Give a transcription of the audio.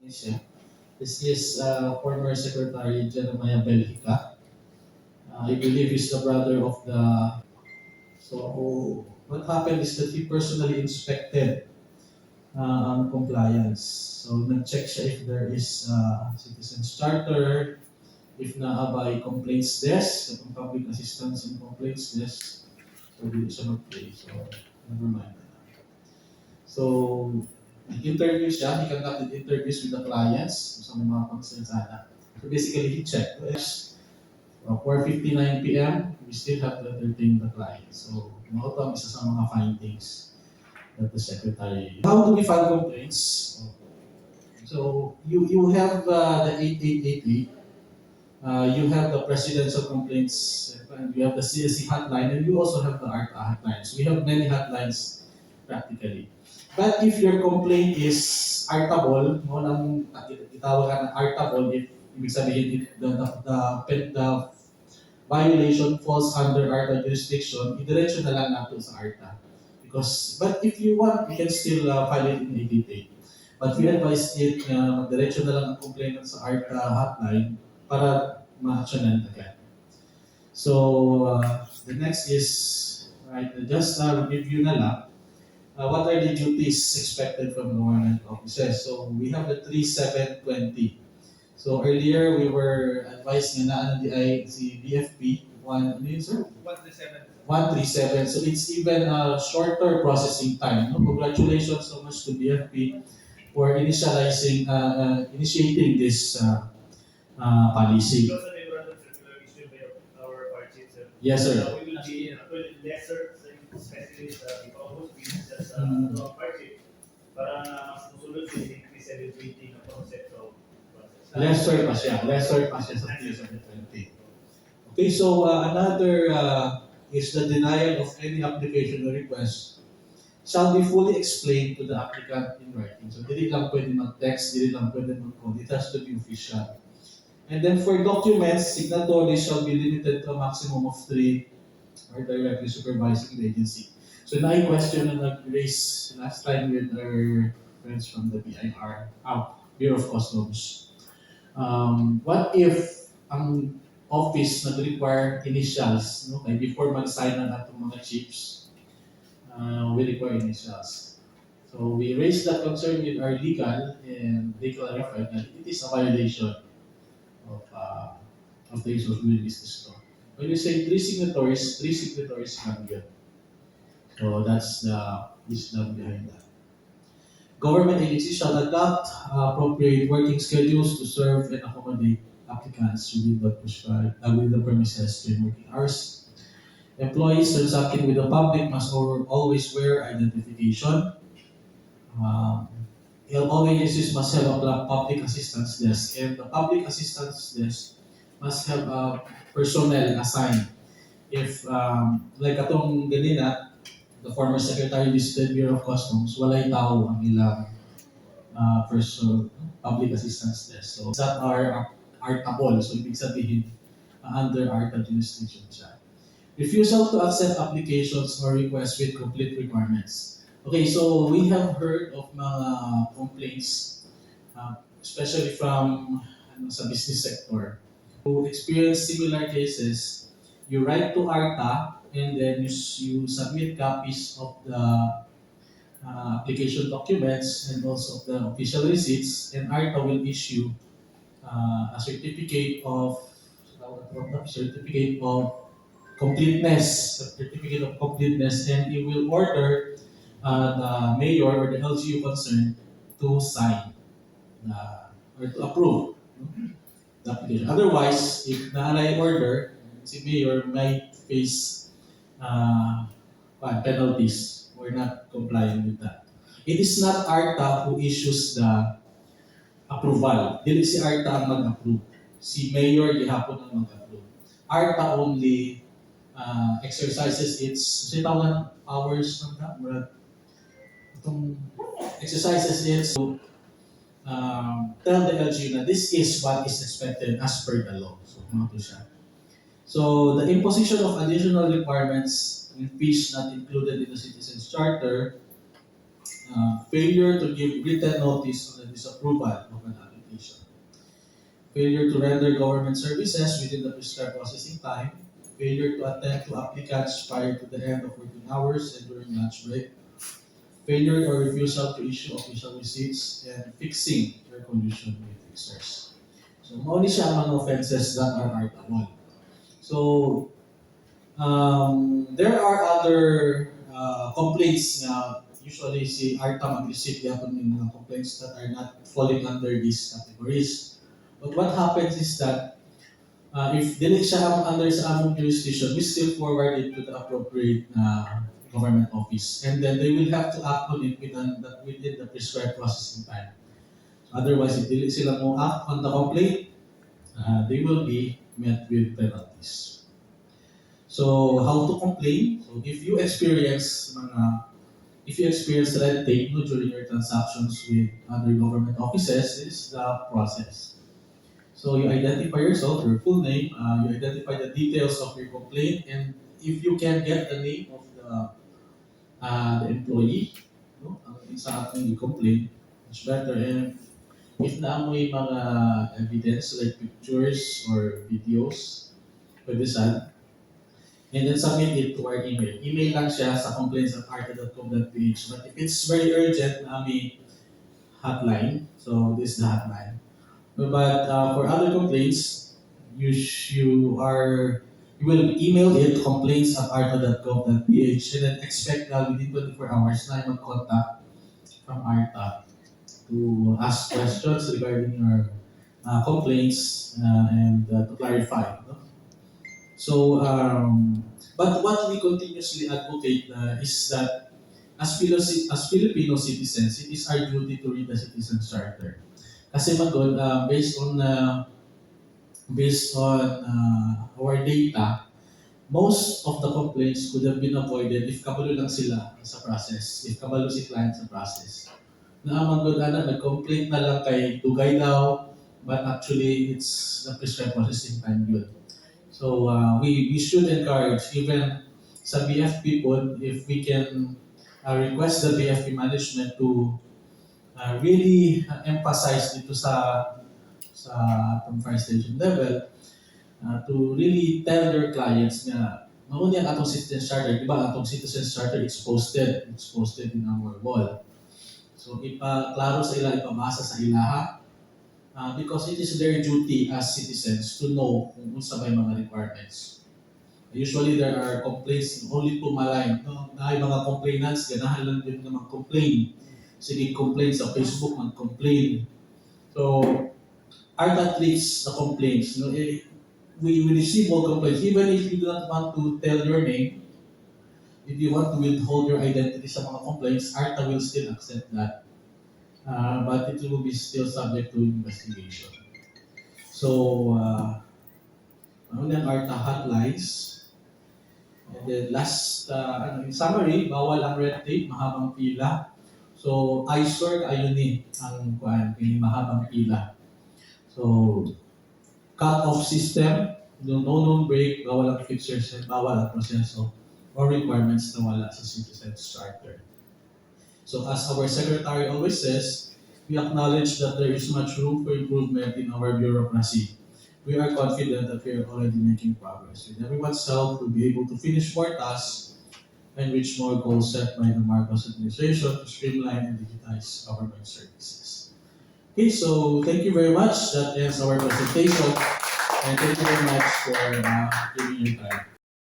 Indonesia. This is former Secretary Jeremiah Belhica. I believe he's the brother of the. So what happened is that he personally inspected ang compliance. So nag-check siya if there is citizens charter, if naabay complaints desk, kung public assistance and complaints desk. So dito siya mag-play. So never mind. So nag-interview siya, he conducted interviews with the clients sa mga concerns sana. So basically, he checked. 4:59 p.m., we still have to entertain the client. So, ito ang isa sa mga findings that the secretary. How do we file complaints? So, you have the 8888, you have the presidential complaints, and you have the CSC hotline, and you also have the ARTA hotline. So, we have many hotlines practically. But if your complaint is artable, mo nang itawag ka ng artable, if ibig sabihin the violation falls under ARTA jurisdiction, idiretso na lang nato sa ARTA. But if you want, you can still file it in 88. But we advise it na diretso na lang ang complainant sa ARTA hotline para ma-actionan agad. So, the next is, right, just review na lang. What are the duties expected from government officers? So, we have the 3720. So earlier we were advised na ano di ay si BFP 137. So it's even a shorter processing time. No? Congratulations so much to BFP for initiating this policy. Yes, sir. We will be lesser, especially sa August, just party para mas musulod sa celebrating ang concept of lesser pa siya sa 2020. Okay, so another is the denial of any application or request shall be fully explained to the applicant in writing. So, dili lang pwede mag-text, dili lang pwede mag-call. It has to be official. And then for documents, signatories shall be limited to a maximum of 3 or directly supervising the agency. So, na-question na nag-raise last time with our friends from the BIR, Bureau of Customs. What if ang office nag-require initials, no? Like before mag-sign na natong mga chips, we require initials. So we raised that concern with our legal, and they clarified that it is a violation of the use of will business law. When you say three signatories can be good. So that's the wisdom behind that. Government agencies shall adopt appropriate working schedules to serve and accommodate applicants within the premises during working hours. Employees transacting with the public must always wear identification. All agencies must have a public assistance desk, and the public assistance desk must have a personnel assigned. If, like atong ganina, the former Secretary visited Bureau of Customs, walay tao ang ilang public assistance desk. So that are ARTA-able. So ibig sabihin, under ARTA jurisdiction siya. Refusal to accept applications or requests with complete requirements. Okay, so we have heard of mga complaints, especially from sa business sector, who experience similar cases. You write to ARTA, and then you submit copies of the application documents and also of the official receipts, and ARTA will issue a certificate of completeness, and it will order the mayor or the LGU concerned to sign or to approve the application. Otherwise, if na-alay order, si mayor might face penalties for not complying with that. It is not ARTA who issues the approval. Dili si ARTA ang mag-approve. Si mayor gihapon ang mag-approve. ARTA only exercises its powers ng that. Itong exercises its to tell the LGU na this is what is expected as per the law. So, mga siya. So, the imposition of additional requirements and fees not included in the Citizens Charter failure to give written notice on the disapproval of an application, failure to render government services within the prescribed processing time, failure to attend to applicants prior to the end of working hours and during lunch break, failure or refusal to issue official receipts, and fixing air condition with fixers. So, mauni siya ang mga offenses that are artable. So, there are other complaints na usually si ARTA mag-receive yapon ng mga complaints that are not falling under these categories. But what happens is that if dili siya under sa among jurisdiction, we still forward it to the appropriate government office. And then they will have to act on it within the prescribed processing time. Otherwise, if dili sila mo act on the complaint, they will be met with penalties. So, how to complain? So, if you experience red tape during your transactions with other government offices, this is the process. So, you identify yourself, your full name, you identify the details of your complaint, and if you can get the name of the employee, no, ang isa ating i-complain, much better. And if naamoy mga evidence like pictures or videos, pwede sad. And then submit it to our email. Email lang siya sa complaints@arca.com.ph. But if it's very urgent, may hotline. So this is the hotline. But for other complaints, you will email it complaints@arca.gov.ph and then expect na within 24 hours na mag-contact from ARTA to ask questions regarding your complaints and to clarify. No? So, but what we continuously advocate is that as Filipino citizens, it is our duty to read the Citizens Charter. Kasi magod, based on our data, most of the complaints could have been avoided if kabalo lang sila sa process, if kabalo si client sa process. Magod nag-complaint na lang kay Dugay daw, but actually it's the prescribed processing time yun. So we should encourage even sa BF people if we can request the BFP management to really emphasize dito sa fire station level to really tell their clients na mauni ang atong Citizens Charter, di ba? Atong Citizens Charter it's posted in our wall. So ipa-klaro sa ila, ipabasa sa ilaha because it is their duty as citizens to know kung unsa ba yung mga requirements. Usually there are complaints only to malign. No? Na mga complainants, ganahan lang din na mag-complain. Sige, complain sa Facebook, mag-complain. So, ARTA treats the complaints. No? We receive all complaints. Even if you do not want to tell your name, if you want to withhold your identity sa mga complaints, ARTA will still accept that. But it will be still subject to investigation. So, ano yung ARTA hotlines? And then last, in summary, bawal ang red tape, mahabang pila. So, ISOR, ayun ang mahabang pila. So, cut-off system, no known break, bawal ang fixers, and bawal ang proseso or requirements na wala sa Citizens Charter. So, as our Secretary always says, we acknowledge that there is much room for improvement in our bureaucracy. We are confident that we are already making progress. With everyone's help, we'll be able to finish more tasks and reach more goals set by the Marcos administration to streamline and digitize government services. Okay, so thank you very much. That ends our presentation. And thank you very much for giving your time.